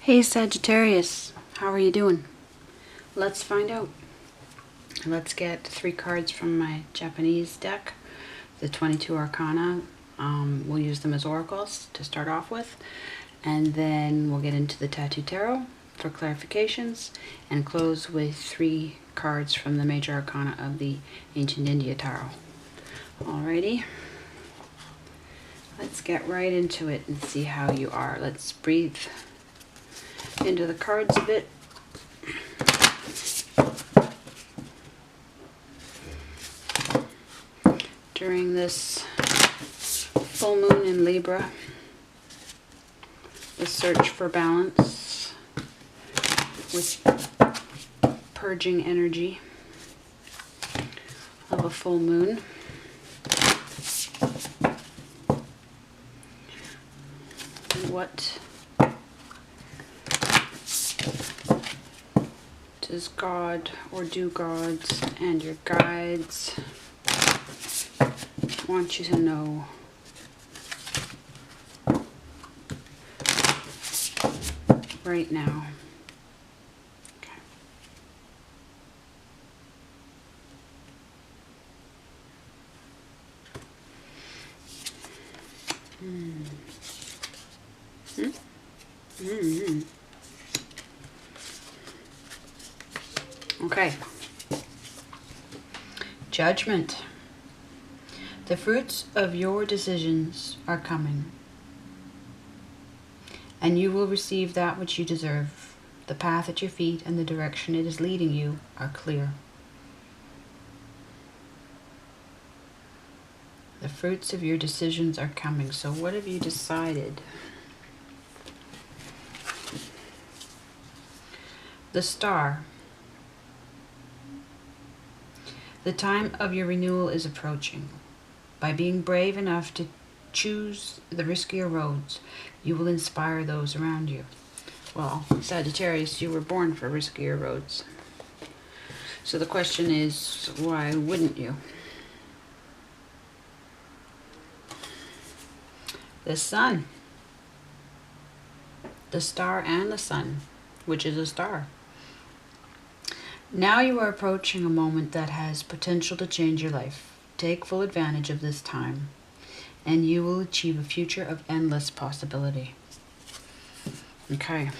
Hey Sagittarius, how are you doing? Let's find out. Let's get 3 cards from my Japanese deck, the 22 Arcana. We'll use them as oracles to start off with, and then we'll get into the Tattoo Tarot for clarifications and close with 3 cards from the major arcana of the Ancient India Tarot. Alrighty, let's get right into it and see how you are. Let's breathe into the cards a bit. During this full moon in Libra, the search for balance with purging energy of a full moon. What does God or do gods and your guides want you to know? Right now. Okay. Okay. Judgment. The fruits of your decisions are coming, and you will receive that which you deserve. The path at your feet and the direction it is leading you are clear. The fruits of your decisions are coming. So what have you decided? The Star. The time of your renewal is approaching. By being brave enough to choose the riskier roads, you will inspire those around you. Well, Sagittarius, you were born for riskier roads. So the question is, why wouldn't you? The Sun. The Star and the Sun, which is a star. Now you are approaching a moment that has potential to change your life. Take full advantage of this time, and you will achieve a future of endless possibility. Okay.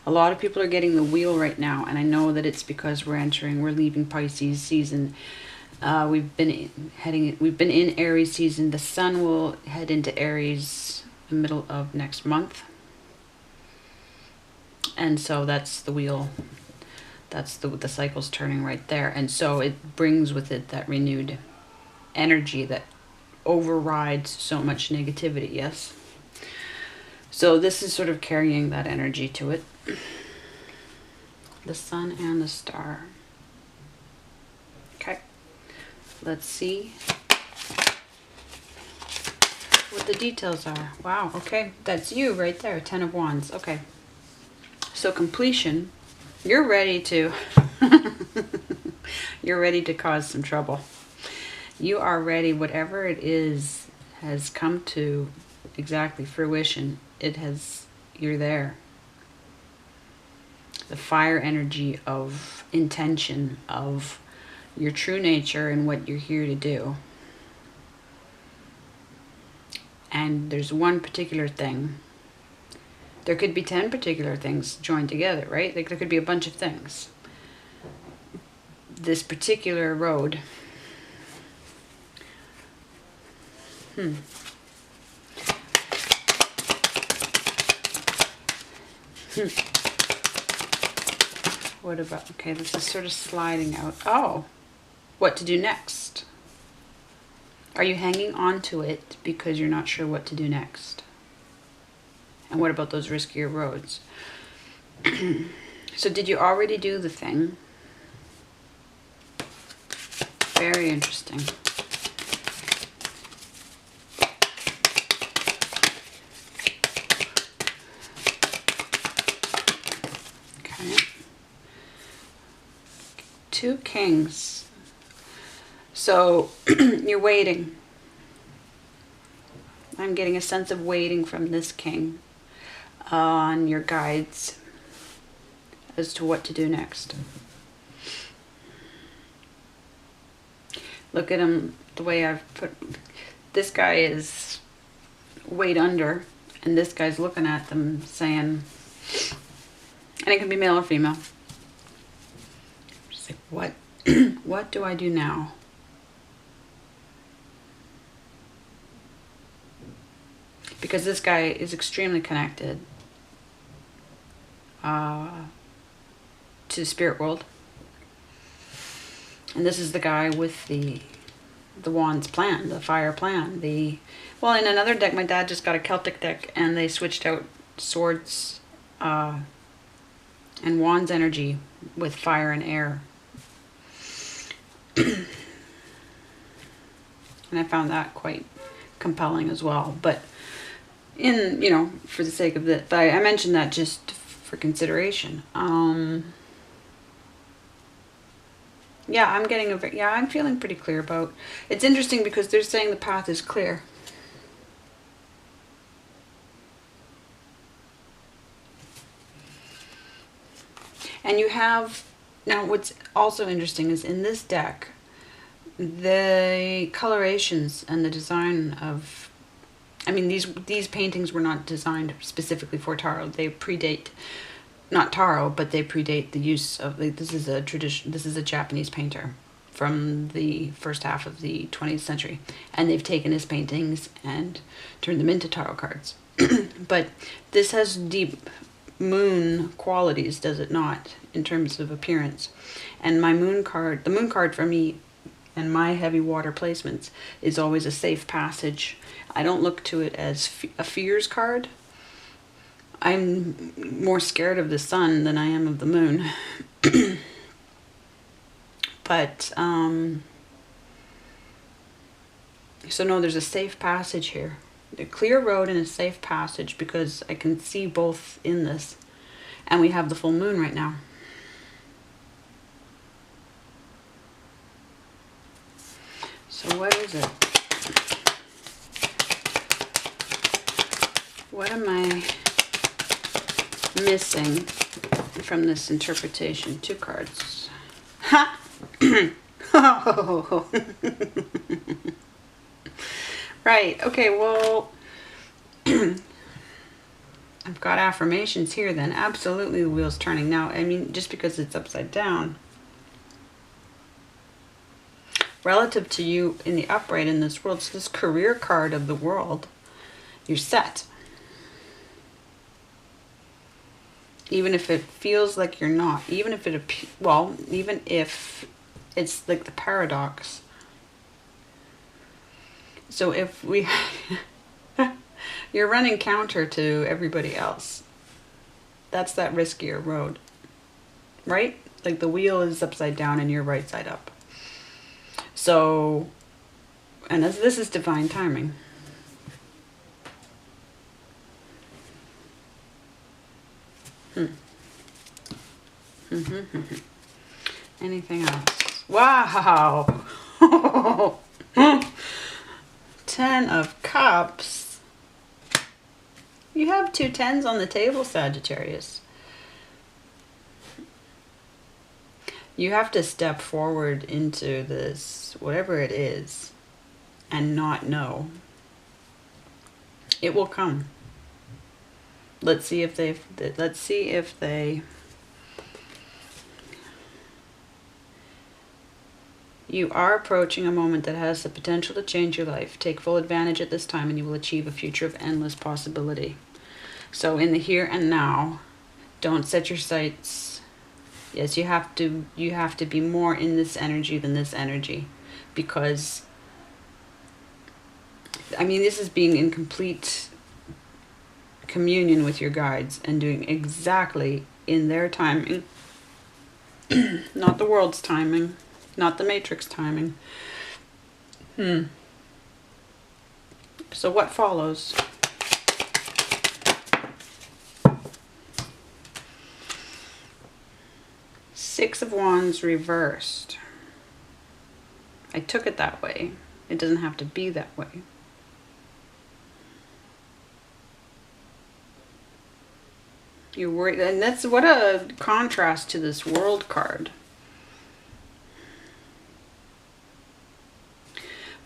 A lot of people are getting the wheel right now, and I know that it's because we're leaving Pisces season. We've been in Aries season. The Sun will head into Aries the middle of next month. And so that's the wheel. That's the cycle's turning right there. And so it brings with it that renewed energy that overrides so much negativity, yes? So this is sort of carrying that energy to it. The Sun and the Star. Okay. Let's see what the details are. Wow, okay. That's you right there, 10 of Wands. Okay. So completion. You're ready to you're ready to cause some trouble. You are ready. Whatever it is has come to exactly fruition. You're there. The fire energy of intention, of your true nature and what you're here to do. And there's one particular thing. There could be 10 particular things joined together, right? Like there could be a bunch of things. This particular road. What about, okay, this is sort of sliding out. Oh, what to do next? Are you hanging on to it because you're not sure what to do next? And what about those riskier roads? So did you already do the thing? Very interesting. Okay. 2 Kings. So you're waiting. I'm getting a sense of waiting from this king. on your guides as to what to do next. Look at him, the way I've put, this guy is weighed under, and this guy's looking at them saying, and it can be male or female. Just like, what, what do I do now? Because this guy is extremely connected to the spirit world. And this is the guy with the wands plan, the fire plan. Well, in another deck, my dad just got a Celtic deck, and they switched out swords and wands energy with fire and air. And I found that quite compelling as well. But in, you know, for the sake of it, but I mentioned that just for consideration. Yeah, I'm feeling pretty clear about. It's interesting because they're saying the path is clear. And you have, now what's also interesting is in this deck, the colorations and the design of, I mean, these paintings were not designed specifically for tarot. They predate, not tarot, but they predate the use of, like, this is a tradition, this is a Japanese painter from the first half of the 20th century. And they've taken his paintings and turned them into tarot cards. But this has deep moon qualities, does it not, in terms of appearance? And my moon card, the moon card for me and my heavy water placements is always a safe passage. I don't look to it as a fears card. I'm more scared of the sun than I am of the moon. But, so no, there's a safe passage here. A clear road and a safe passage, because I can see both in this. And we have the full moon right now. So what is it? What am I missing from this interpretation? 2 cards. Ha! Oh. Right, okay, well, I've got affirmations here then. Absolutely the wheel's turning. Now, I mean, just because it's upside down, relative to you in the upright in this world, so this career card of the world, you're set. Even if it feels like you're not, even if it, well, even if it's like the paradox. So if we, you're running counter to everybody else, that's that riskier road, right? Like the wheel is upside down and you're right side up. So, and this is divine timing. Anything else? Wow! 10 of Cups. You have 2 10s on the table, Sagittarius. You have to step forward into this, whatever it is, and not know. It will come. Let's see if they you are approaching a moment that has the potential to change your life. Take full advantage at this time and you will achieve a future of endless possibility. So in the here and now, don't set your sights. Yes, you have to be more in this energy than this energy, because I mean, this is being in complete communion with your guides and doing exactly in their timing. Not the world's timing, not the matrix timing. So what follows? Six of Wands reversed. I took it that way. It doesn't have to be that way. You're worried. And that's what a contrast to this World card.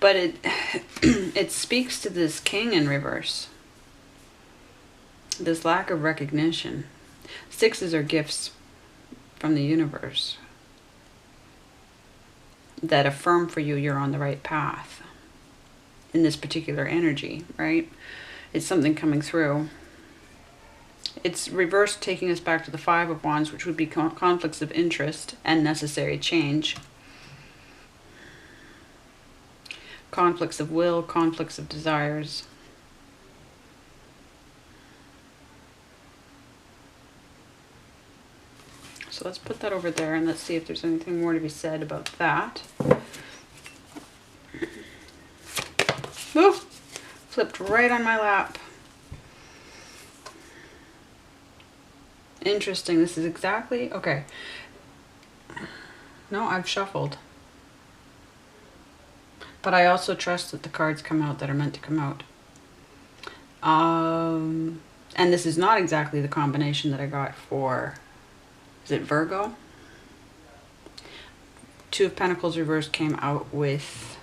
But it it speaks to this King in reverse. This lack of recognition. Sixes are gifts from the universe that affirm for you you're on the right path in this particular energy, right? It's something coming through. It's reverse, taking us back to the Five of Wands, which would be conflicts of interest and necessary change. Conflicts of will, conflicts of desires. So let's put that over there and let's see if there's anything more to be said about that. Woo! Flipped right on my lap. Interesting. This is exactly... Okay. No, I've shuffled. But I also trust that the cards come out that are meant to come out. And this is not exactly the combination that I got for... Is it Virgo? Two of Pentacles reversed came out with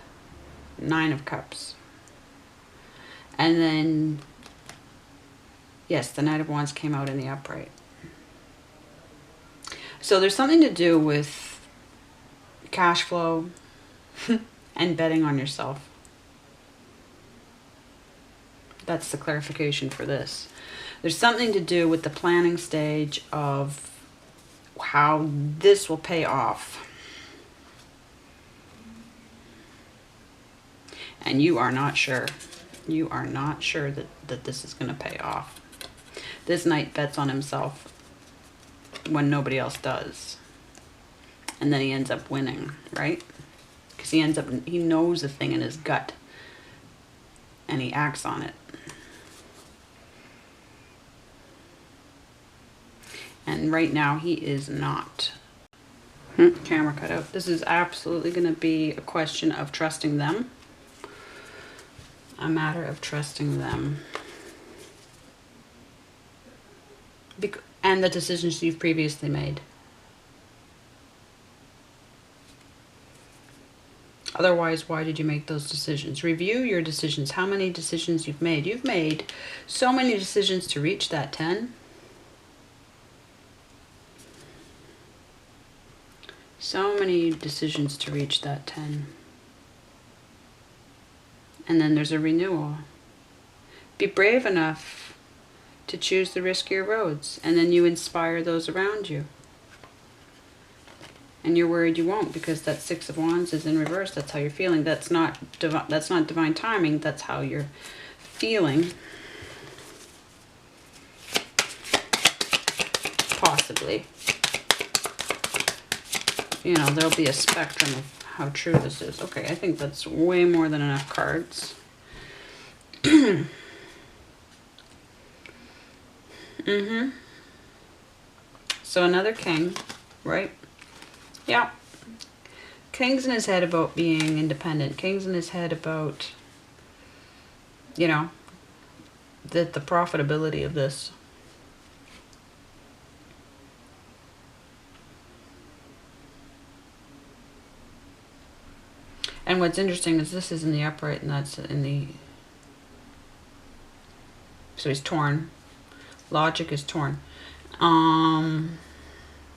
Nine of Cups. And then... Yes, the Knight of Wands came out in the upright. So there's something to do with cash flow and betting on yourself. That's the clarification for this. There's something to do with the planning stage of how this will pay off. And you are not sure. You are not sure that this is going to pay off. This knight bets on himself when nobody else does. And then he ends up winning, right? Because he knows a thing in his gut. And he acts on it. And right now he is not. Camera cut out. This is absolutely going to be a question of trusting them. A matter of trusting them. And the decisions you've previously made. Otherwise, why did you make those decisions? Review your decisions. How many decisions you've made. You've made so many decisions to reach that 10. So many decisions to reach that 10. And then there's a renewal. Be brave enough to choose the riskier roads. And then you inspire those around you. And you're worried you won't because that Six of Wands is in reverse. That's how you're feeling. That's not divine timing. That's how you're feeling. Possibly. You know, there'll be a spectrum of how true this is. Okay, I think that's way more than enough cards. So another king, right? Yeah. King's in his head about being independent. King's in his head about, you know, the profitability of this. And what's interesting is this is in the upright and that's in the... So he's torn. Logic is torn.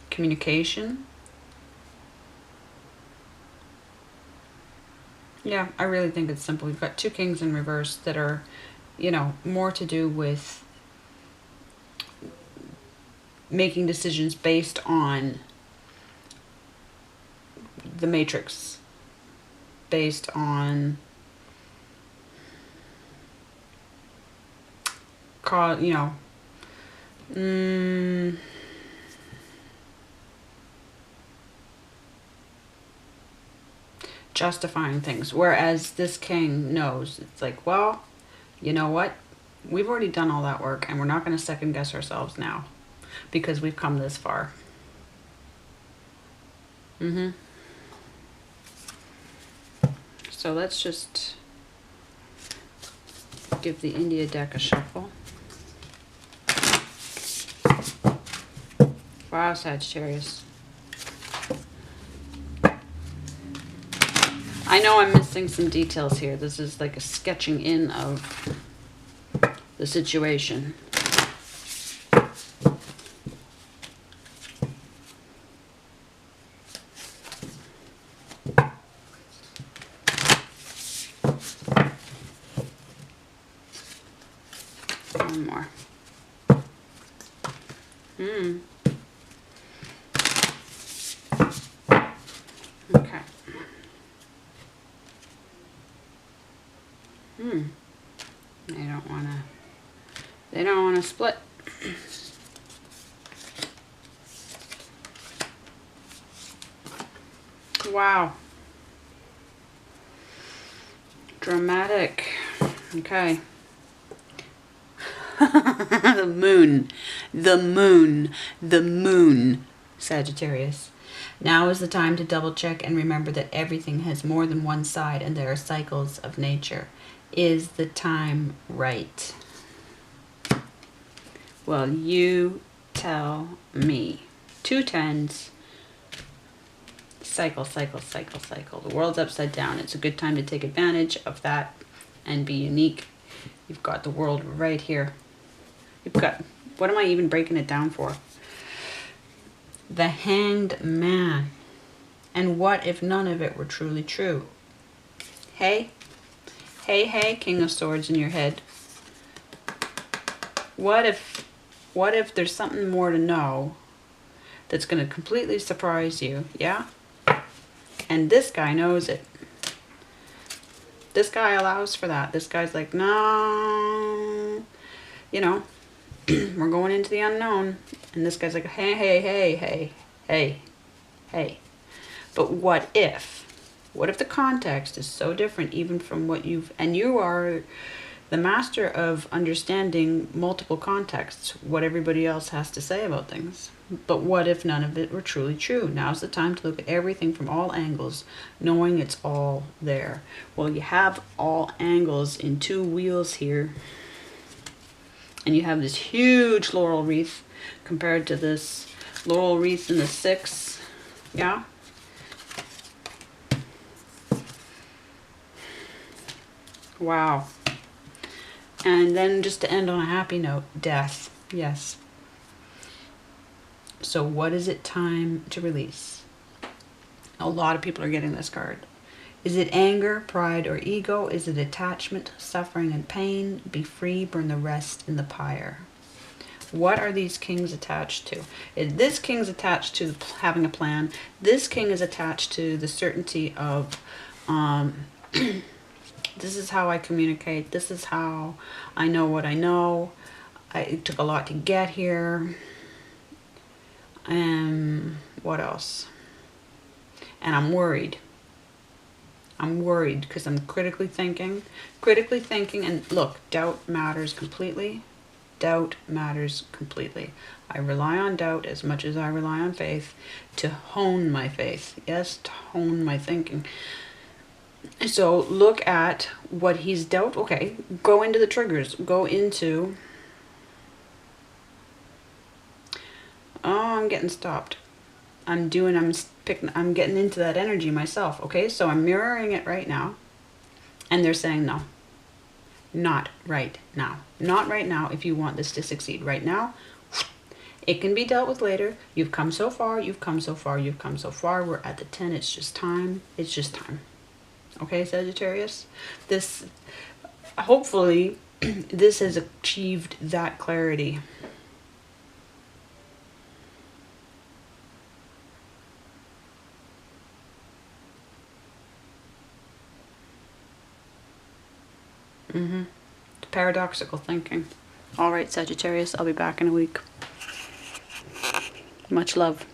Communication. Yeah, I really think it's simple. We've got two kings in reverse that are, you know, more to do with making decisions based on the matrix. Based on, you know, justifying things. Whereas this king knows, it's like, well, you know what? We've already done all that work and we're not going to second guess ourselves now because we've come this far. So let's just give the India deck a shuffle. Wow, Sagittarius. I know I'm missing some details here. This is like a sketching in of the situation. One more. Okay. They don't wanna split. Wow. Dramatic. Okay. The moon. The moon. The moon. Sagittarius. Now is the time to double check and remember that everything has more than one side and there are cycles of nature. Is the time right? Well, you tell me. 2 tens. Cycle, cycle, cycle, cycle. The world's upside down. It's a good time to take advantage of that and be unique. You've got the world right here. You've got, what am I even breaking it down for? The Hanged Man. And what if none of it were truly true? Hey, hey, hey, King of Swords in your head. What if there's something more to know that's going to completely surprise you, yeah? And this guy knows it. This guy allows for that. This guy's like, no, you know, we're going into the unknown. And this guy's like, hey, hey, hey, hey, hey, hey. But what if? What if the context is so different even from what you've... And you are the master of understanding multiple contexts, what everybody else has to say about things. But what if none of it were truly true? Now's the time to look at everything from all angles, knowing it's all there. Well, you have all angles in 2 wheels here. And you have this huge laurel wreath compared to this laurel wreath in the 6. Yeah? Wow. And then just to end on a happy note, death. Yes. So what is it time to release? A lot of people are getting this card. Is it anger, pride, or ego? Is it attachment, suffering, and pain? Be free, burn the rest in the pyre. What are these kings attached to? This king's attached to having a plan. This king is attached to the certainty of... this is how I communicate. This is how I know what I know. It took a lot to get here. What else? And I'm worried. I'm worried because I'm critically thinking. And look, doubt matters completely. Doubt matters completely. I rely on doubt as much as I rely on faith to hone my faith. Yes, to hone my thinking. So look at what he's dealt. Okay, go into the triggers. Go into... Oh, I'm getting stopped. I'm getting into that energy myself. Okay, so I'm mirroring it right now. And they're saying no. Not right now. Not right now if you want this to succeed. Right now, it can be dealt with later. You've come so far. You've come so far. You've come so far. We're at the 10. It's just time. It's just time. Okay, Sagittarius? This, hopefully, this has achieved that clarity. Paradoxical thinking. All right, Sagittarius, I'll be back in a week. Much love.